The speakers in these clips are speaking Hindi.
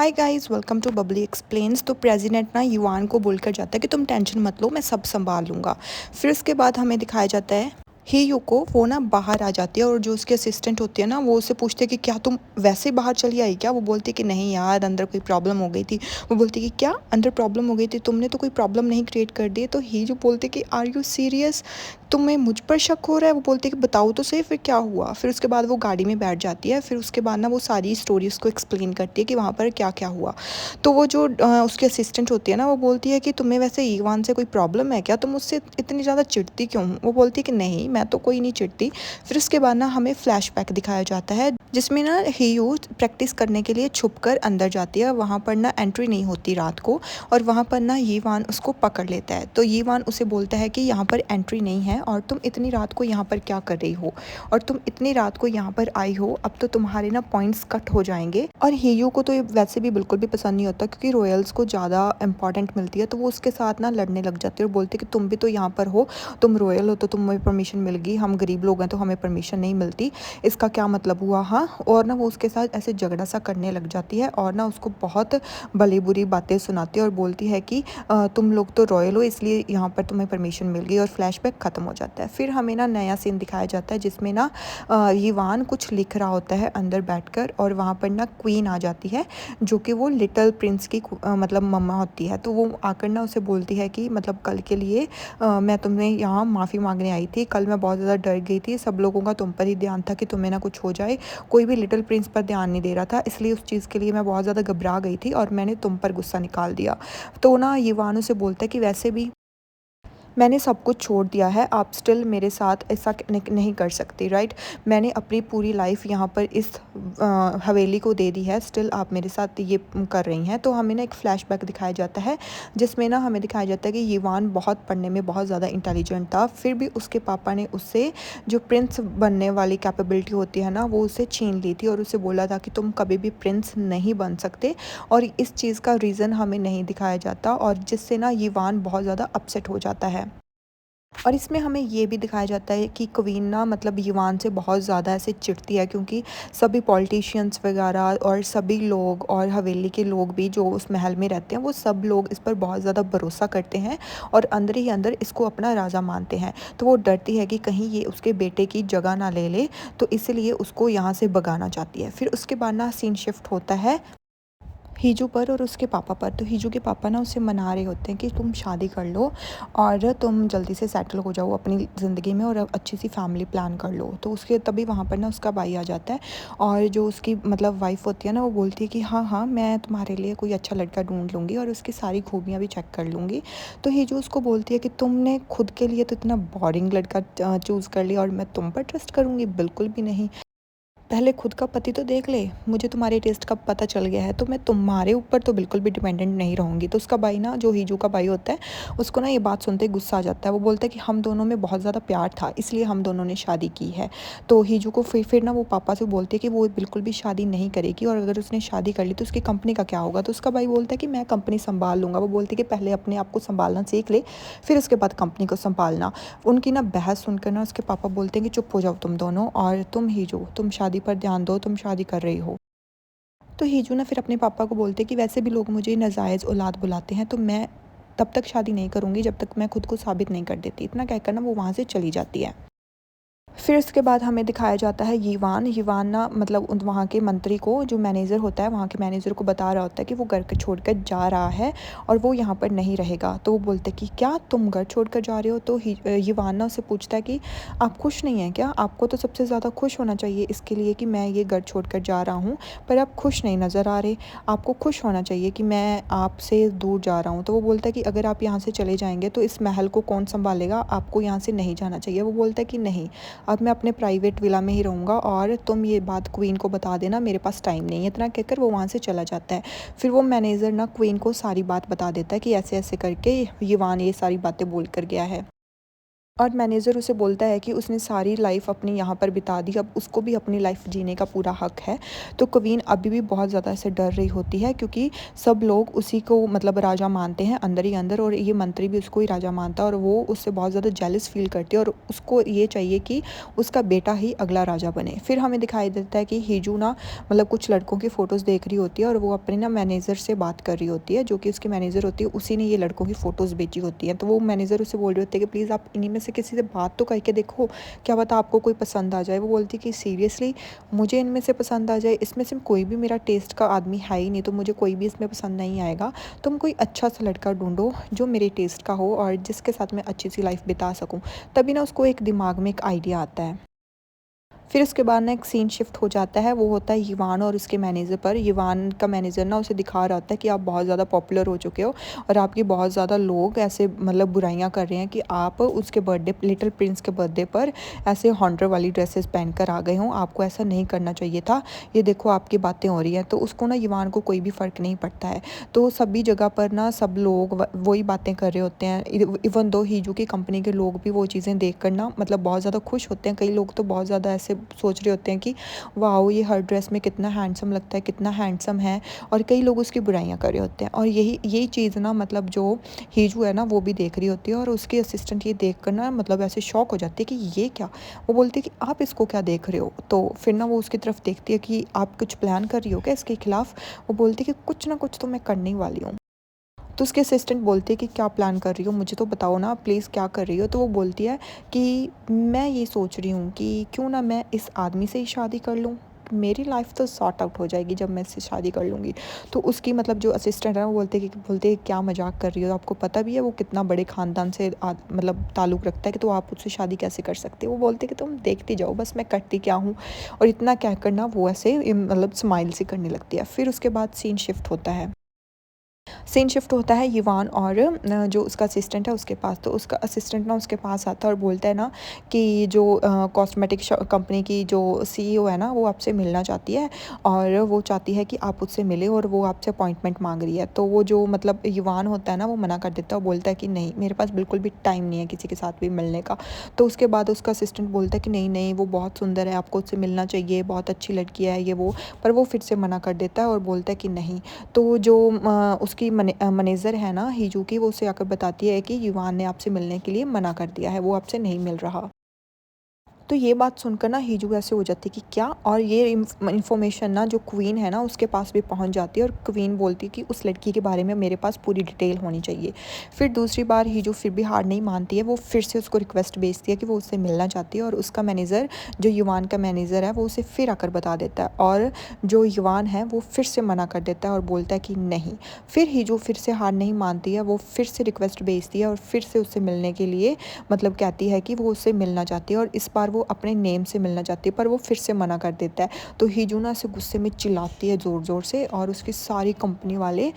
Hi guys, welcome to Bubbly explains. तो प्रेसिडेंट ना युवान को बोलकर जाता है कि तुम टेंशन मत लो, मैं सब संभाल लूँगा। फिर उसके बाद हमें दिखाया जाता है ही यू को, वो ना बाहर आ जाती है और जो उसके असिस्टेंट होती है ना वो उससे पूछते हैं कि क्या तुम वैसे ही बाहर चली आई क्या। वो बोलती है कि नहीं यार, अंदर कोई प्रॉब्लम हो गई थी। वो बोलती है कि क्या अंदर प्रॉब्लम हो गई थी, तुमने तो कोई प्रॉब्लम नहीं क्रिएट कर दी। तो ही जो बोलते कि आर यू सीरियस, तुम्हें मुझ पर शक हो रहा है। वो बोलते कि बताओ तो सही फिर क्या हुआ। फिर उसके बाद वो गाड़ी में बैठ जाती है। फिर उसके बाद ना वो सारी स्टोरी उसको एक्सप्लेन करती है कि वहाँ पर क्या क्या हुआ। तो वो जो उसकी असिस्टेंट होती है ना वो बोलती है कि तुम्हें वैसे ईवान से कोई प्रॉब्लम है क्या, तुम उससे इतनी ज़्यादा चिढ़ती क्यों। वो बोलती है कि नहीं, मैं तो कोई नहीं चिढ़ती। फिर उसके बाद ना हमें फ्लैशबैक दिखाया जाता है जिसमें ना हीयू प्रैक्टिस करने के लिए छुपकर अंदर जाती है। वहाँ पर ना एंट्री नहीं होती रात को, और वहाँ पर ना यीवान उसको पकड़ लेता है। तो यीवान उसे बोलता है कि यहाँ पर एंट्री नहीं है और तुम इतनी रात को यहाँ पर क्या कर रही हो, और तुम इतनी रात को यहाँ पर आई हो, अब तो तुम्हारे ना पॉइंट्स कट हो जाएंगे। और हीयू को तो ये वैसे भी बिल्कुल भी पसंद नहीं होता क्योंकि रॉयल्स को ज़्यादा इंपॉर्टेंट मिलती है। तो वो उसके साथ ना लड़ने लग जाती है और बोलती है कि तुम भी तो यहाँ पर हो, तुम रॉयल हो तो तुम्हें परमिशन मिल गई, हम गरीब लोग हैं तो हमें परमिशन नहीं मिलती, इसका क्या मतलब हुआ। हाँ, और ना वो उसके साथ ऐसे झगड़ा सा करने लग जाती है और ना उसको बहुत भली बुरी बातें सुनाती है और बोलती है कि तुम लोग तो रॉयल हो इसलिए यहाँ पर तुम्हें परमिशन मिल गई। और फ्लैशबैक ख़त्म हो जाता है। फिर हमें ना नया सीन दिखाया जाता है जिसमें ना यीवान कुछ लिख रहा होता है अंदर बैठकर, और वहाँ पर ना क्वीन आ जाती है जो कि वो लिटिल प्रिंस की मतलब मम्मा होती है। तो वो आकर ना उसे बोलती है कि मतलब कल के लिए मैं तुम्हें यहाँ माफ़ी मांगने आई थी। कल मैं बहुत ज़्यादा डर गई थी, सब लोगों का तुम पर ही ध्यान था कि तुम्हें ना कुछ हो जाए, कोई भी लिटिल प्रिंस पर ध्यान नहीं दे रहा था, इसलिए उस चीज़ के लिए मैं बहुत ज़्यादा घबरा गई थी और मैंने तुम पर गुस्सा निकाल दिया। तो ना यीवान उसे बोलता है कि वैसे भी मैंने सब कुछ छोड़ दिया है, आप स्टिल मेरे साथ ऐसा नहीं कर सकती, राइट। मैंने अपनी पूरी लाइफ यहाँ पर इस हवेली को दे दी है, स्टिल आप मेरे साथ ये कर रही हैं। तो हमें ना एक फ्लैशबैक दिखाया जाता है जिसमें ना हमें दिखाया जाता है कि यीवान बहुत पढ़ने में बहुत ज़्यादा इंटेलिजेंट था, फिर भी उसके पापा ने उससे जो प्रिंस बनने वाली कैपेबिलिटी होती है ना वो उसे छीन ली थी और उसे बोला था कि तुम कभी भी प्रिंस नहीं बन सकते। और इस चीज़ का रीज़न हमें नहीं दिखाया जाता, और जिससे ना यीवान बहुत ज़्यादा अपसेट हो जाता है। और इसमें हमें ये भी दिखाया जाता है कि क्वीन ना मतलब यीवान से बहुत ज़्यादा ऐसे चिढ़ती है क्योंकि सभी पॉलिटिशियंस वगैरह और सभी लोग और हवेली के लोग भी जो उस महल में रहते हैं वो सब लोग इस पर बहुत ज़्यादा भरोसा करते हैं और अंदर ही अंदर इसको अपना राजा मानते हैं। तो वो डरती है कि कहीं ये उसके बेटे की जगह ना ले ले, तो इसलिए उसको यहाँ से भगाना चाहती है। फिर उसके बाद ना सीन शिफ्ट होता है हीजू पर और उसके पापा पर। तो हीजू के पापा ना उसे मना रहे होते हैं कि तुम शादी कर लो और तुम जल्दी से सेटल हो जाओ अपनी ज़िंदगी में और अच्छी सी फैमिली प्लान कर लो। तो उसके तभी वहाँ पर ना उसका भाई आ जाता है और जो उसकी मतलब वाइफ़ होती है ना वो बोलती है कि हाँ हाँ, मैं तुम्हारे लिए कोई अच्छा लड़का ढूंढ लूँगी और उसकी सारी खूबियाँ भी चेक कर लूँगी। तो हीजू उसको बोलती है कि तुमने खुद के लिए तो इतना बोरिंग लड़का चूज़ कर लिया और मैं तुम पर ट्रस्ट करूँगी, बिल्कुल भी नहीं। पहले खुद का पति तो देख ले, मुझे तुम्हारे टेस्ट का पता चल गया है, तो मैं तुम्हारे ऊपर तो बिल्कुल भी डिपेंडेंट नहीं रहूँगी। तो उसका भाई ना जो हीजू का भाई होता है उसको ना ये बात सुनते ही गुस्सा आ जाता है। वो बोलता है कि हम दोनों में बहुत ज़्यादा प्यार था इसलिए हम दोनों ने शादी की है। तो हीजू को फिर ना वो पापा से बोलती है कि वो बिल्कुल भी शादी नहीं करेगी और अगर उसने शादी कर ली तो उसकी कंपनी का क्या होगा। तो उसका भाई बोलता है कि मैं कंपनी संभाल लूँगा। वो बोलती है कि पहले अपने आप को संभालना सीख ले, फिर उसके बाद कंपनी को संभालना। उनकी ना बहस सुनकर ना उसके पापा बोलते हैं कि चुप हो जाओ तुम दोनों, और तुम हीजू तुम शादी पर ध्यान दो, तुम शादी कर रही हो। तो हीजू ना फिर अपने पापा को बोलते कि वैसे भी लोग मुझे नाजायज़ औलाद बुलाते हैं, तो मैं तब तक शादी नहीं करूँगी जब तक मैं खुद को साबित नहीं कर देती। इतना कहकर ना वो वहाँ से चली जाती है। फिर इसके बाद हमें दिखाया जाता है यीवान ना मतलब उन वहाँ के मंत्री को, जो मैनेजर होता है वहाँ के मैनेजर को बता रहा होता है कि वो घर को छोड़कर जा रहा है और वो यहाँ पर नहीं रहेगा। तो वो बोलते हैं कि क्या तुम घर छोड़कर जा रहे हो। तो यीवान ना उससे पूछता है कि आप खुश नहीं हैं क्या, आपको तो सबसे ज़्यादा खुश होना चाहिए इसके लिए कि मैं ये घर छोड़कर जा रहा हूँ, पर आप खुश नहीं नज़र आ रहे। आपको खुश होना चाहिए कि मैं आपसे दूर जा रहा हूँ। तो वो बोलता है कि अगर आप यहाँ से चले जाएंगे तो इस महल को कौन संभालेगा, आपको यहाँ से नहीं जाना चाहिए। वो बोलता है कि नहीं, अब मैं अपने प्राइवेट विला में ही रहूँगा और तुम ये बात क्वीन को बता देना, मेरे पास टाइम नहीं है। इतना कहकर वो वहाँ से चला जाता है। फिर वो मैनेजर ना क्वीन को सारी बात बता देता है कि ऐसे ऐसे करके यीवान ये सारी बातें बोल कर गया है। और मैनेजर उसे बोलता है कि उसने सारी लाइफ अपनी यहाँ पर बिता दी, अब उसको भी अपनी लाइफ जीने का पूरा हक है। तो क्वीन अभी भी बहुत ज़्यादा ऐसे डर रही होती है, क्योंकि सब लोग उसी को मतलब राजा मानते हैं अंदर ही अंदर, और ये मंत्री भी उसको ही राजा मानता है, और वो उससे बहुत ज़्यादा जेलस फील करती है और उसको ये चाहिए कि उसका बेटा ही अगला राजा बने। फिर हमें दिखाई देता है कि हीजू ना मतलब कुछ लड़कों की फ़ोटोज़ देख रही होती है, और वो अपने ना मैनेजर से बात कर रही होती है, जो कि उसकी मैनेजर होती है, उसी ने ये लड़कों की फ़ोटोज़ भेजी होती हैं। तो वो मैनेजर उसे बोल रही होती है कि प्लीज़ आप इन्हीं में से किसी से बात तो करके देखो, क्या पता आपको कोई पसंद आ जाए। वो बोलती है कि सीरियसली मुझे इनमें से पसंद आ जाए, इसमें से कोई भी मेरा टेस्ट का आदमी है ही नहीं, तो मुझे कोई भी इसमें पसंद नहीं आएगा। तुम कोई अच्छा सा लड़का ढूंढो जो मेरे टेस्ट का हो और जिसके साथ मैं अच्छी सी लाइफ बिता सकूं। तभी ना उसको एक दिमाग में एक आइडिया आता है। फिर उसके बाद ना एक सीन शिफ्ट हो जाता है, वो होता है यिवान और उसके मैनेजर पर। यिवान का मैनेजर ना उसे दिखा रहा होता है कि आप बहुत ज़्यादा पॉपुलर हो चुके हो और आपकी बहुत ज़्यादा लोग ऐसे मतलब बुराइयां कर रहे हैं कि आप उसके बर्थडे, लिटिल प्रिंस के बर्थडे पर ऐसे हॉन्टर वाली ड्रेसेस पहन कर आ गए हों, आपको ऐसा नहीं करना चाहिए था, ये देखो आपकी बातें हो रही हैं। तो उसको ना यिवान को कोई भी फ़र्क नहीं पड़ता है। तो सभी जगह पर ना सब लोग वही बातें कर रहे होते हैं। इवन दो हीजू की कंपनी के लोग भी वो चीज़ें देख कर ना मतलब बहुत ज़्यादा खुश होते हैं। कई लोग तो बहुत ज़्यादा ऐसे सोच रहे होते हैं कि वाओ ये हर ड्रेस में कितना हैंडसम लगता है, कितना हैंडसम है, और कई लोग उसकी बुराइयां कर रहे होते हैं। और यही चीज़ ना मतलब जो हीजू है ना वो भी देख रही होती है, और उसकी असिस्टेंट ये देख कर ना मतलब ऐसे शॉक हो जाती है कि ये क्या। वो बोलती है कि आप इसको क्या देख रहे हो। तो फिर ना वो उसकी तरफ देखती है कि आप कुछ प्लान कर रही हो क्या इसके खिलाफ। वो बोलती है कि कुछ ना कुछ तो मैं करने ही वाली हूँ। तो उसके असिस्टेंट बोलती है कि क्या प्लान कर रही हो, मुझे तो बताओ ना प्लीज़ क्या कर रही हो। तो वो बोलती है कि मैं ये सोच रही हूँ कि क्यों ना मैं इस आदमी से ही शादी कर लूँ, मेरी लाइफ तो सॉर्ट आउट हो जाएगी जब मैं इससे शादी कर लूँगी। तो उसकी मतलब जो असिस्टेंट है वो बोलते हैं क्या मजाक कर रही हो, आपको पता भी है वो कितना बड़े ख़ानदान से मतलब ताल्लुक़ रखता है, कि तो आप उससे शादी कैसे कर सकते हो। वो बोलते कि तुम देखती जाओ बस मैं करती क्या हूँ। और इतना कह कर ना वो ऐसे मतलब स्माइल सी करने लगती है। फिर उसके बाद सीन शिफ्ट होता है, सीन शिफ्ट होता है यिवान और जो उसका असिस्टेंट है उसके पास। तो उसका असिस्टेंट ना उसके पास आता है और बोलता है ना कि जो कॉस्मेटिक कंपनी की जो सीईओ है ना वो आपसे मिलना चाहती है, और वो चाहती है कि आप उससे मिले, और वो आपसे अपॉइंटमेंट मांग रही है। तो वो जो मतलब यिवान होता है ना वो मना कर देता है और बोलता है कि नहीं मेरे पास बिल्कुल भी टाइम नहीं है किसी के साथ भी मिलने का। तो उसके बाद उसका असिस्टेंट बोलता है कि नहीं नहीं वो बहुत सुंदर है, आपको उससे मिलना चाहिए, बहुत अच्छी लड़की है ये वो। पर वो फिर से मना कर देता है और बोलता है कि नहीं। तो जो उसकी मैनेजर है ना हीजू की, वो उसे आकर बताती है कि युवान ने आपसे मिलने के लिए मना कर दिया है, वो आपसे नहीं मिल रहा। तो ये बात सुनकर ना हीजू ऐसे हो जाती है कि क्या, और ये इन्फॉर्मेशन ना जो क्वीन है ना उसके पास भी पहुंच जाती है, और क्वीन बोलती है कि उस लड़की के बारे में मेरे पास पूरी डिटेल होनी चाहिए। फिर दूसरी बार हीजू फिर भी हार नहीं मानती है, वो फिर से उसको रिक्वेस्ट भेजती है कि वो उससे मिलना चाहती है, और उसका मैनेजर जो युवान का मैनेजर है वो उसे फिर आकर बता देता है, और जो युवान है वो फिर से मना कर देता है और बोलता है कि नहीं। फिर हीजू फिर से हार नहीं मानती है, वो फिर से रिक्वेस्ट भेजती है और फिर से उससे मिलने के लिए मतलब कहती है कि वो उससे मिलना चाहती है, और इस बार वो अपने नेम से मिलना चाहती है, पर वो फिर से मना कर देता है। तो हीजू ना से गुस्से में चिल्लाती है ज़ोर ज़ोर से, और उसकी सारी कंपनी वाले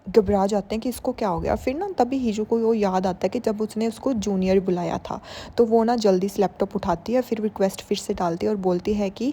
घबरा जाते हैं कि इसको क्या हो गया। फिर ना तभी हीजू को वो याद आता है कि जब उसने उसको जूनियर बुलाया था। तो वो ना जल्दी से लैपटॉप उठाती है, फिर रिक्वेस्ट फिर से डालती है और बोलती है कि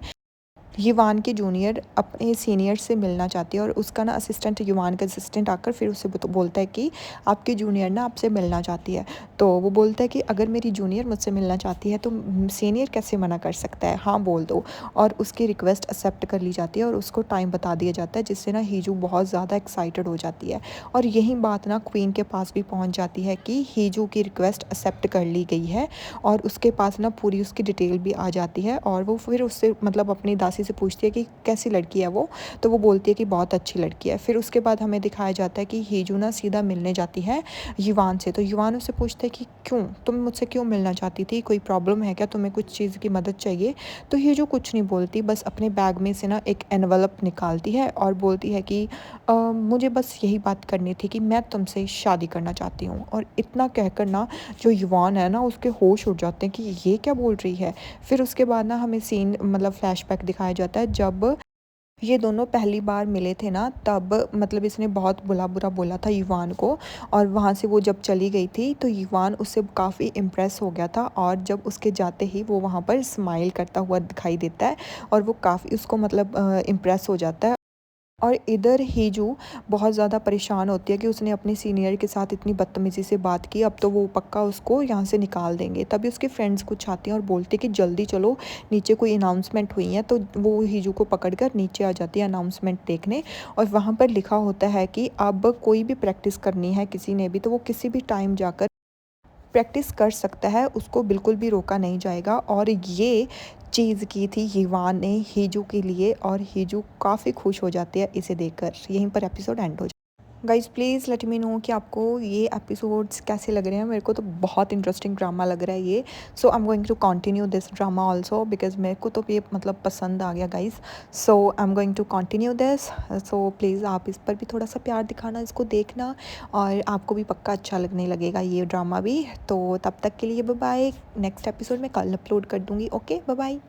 युवान की जूनियर अपने सीनियर से मिलना चाहती है, और उसका ना असिस्टेंट, युवान का असिस्टेंट आकर फिर उसे बोलता है कि आपकी जूनियर ना आपसे मिलना चाहती है। तो वो बोलता है कि अगर मेरी जूनियर मुझसे मिलना चाहती है तो सीनियर कैसे मना कर सकता है, हाँ बोल दो। और उसकी रिक्वेस्ट एक्सेप्ट कर ली जाती है और उसको टाइम बता दिया जाता है, जिससे ना हीजू बहुत ज़्यादा एक्साइटेड हो जाती है। और यही बात ना क्वीन के पास भी पहुँच जाती है कि हीजू की रिक्वेस्ट एक्सेप्ट कर ली गई है, और उसके पास ना पूरी उसकी डिटेल भी आ जाती है, और वो फिर उससे मतलब अपनी दासी से पूछती है कि कैसी लड़की है वो। तो वो बोलती है कि बहुत अच्छी लड़की है। फिर उसके बाद हमें दिखाया जाता है कि हीजू ना सीधा मिलने जाती है युवान से। तो युवान उससे पूछता है कि क्यों, तुम मुझसे क्यों मिलना चाहती थी, कोई प्रॉब्लम है क्या, तुम्हें कुछ चीज़ की मदद चाहिए। तो हीजू कुछ नहीं बोलती, बस अपने बैग में से ना एक एनवलप निकालती है और बोलती है कि मुझे बस यही बात करनी थी कि मैं तुमसे शादी करना चाहती हूँ। और इतना कहकर ना जो युवान है ना उसके होश उड़ जाते हैं कि ये क्या बोल रही है। फिर उसके बाद ना हमें सीन मतलब फ्लैशबैक दिखाया जाता है, जब ये दोनों पहली बार मिले थे ना तब मतलब इसने बहुत बुरा बुरा बोला था युवान को। और वहाँ से वो जब चली गई थी तो युवान उससे काफ़ी इम्प्रेस हो गया था, और जब उसके जाते ही वो वहाँ पर स्माइल करता हुआ दिखाई देता है, और वो काफ़ी उसको मतलब इम्प्रेस हो जाता है। और इधर हीजू बहुत ज़्यादा परेशान होती है कि उसने अपने सीनियर के साथ इतनी बदतमीज़ी से बात की, अब तो वो पक्का उसको यहाँ से निकाल देंगे। तभी उसके फ्रेंड्स कुछ आती हैं और बोलते कि जल्दी चलो, नीचे कोई अनाउंसमेंट हुई है। तो वो हीजू को पकड़कर नीचे आ जाती है अनाउंसमेंट देखने, और वहाँ पर लिखा होता है कि अब कोई भी प्रैक्टिस करनी है किसी ने भी, तो वो किसी भी टाइम जाकर प्रैक्टिस कर सकता है, उसको बिल्कुल भी रोका नहीं जाएगा। और ये चीज़ की थी युवान ने हीजू के लिए, और हीजू काफ़ी खुश हो जाती है इसे देखकर। यहीं पर एपिसोड एंड हो जाता है। Guys please let me know कि आपको ये एपिसोड्स कैसे लग रहे हैं। मेरे को तो बहुत इंटरेस्टिंग ड्रामा लग रहा है ये। So I am going to continue this drama also, because मेरे को तो ये मतलब पसंद आ गया guys. So I am going to continue this. So please आप इस पर भी थोड़ा सा प्यार दिखाना, इसको देखना, और आपको भी पक्का अच्छा लगने लगेगा ये ड्रामा भी। तो तब तक के लिए बाय बाय। नेक्स्ट एपिसोड में कल अपलोड कर दूँगी। Okay bye bye.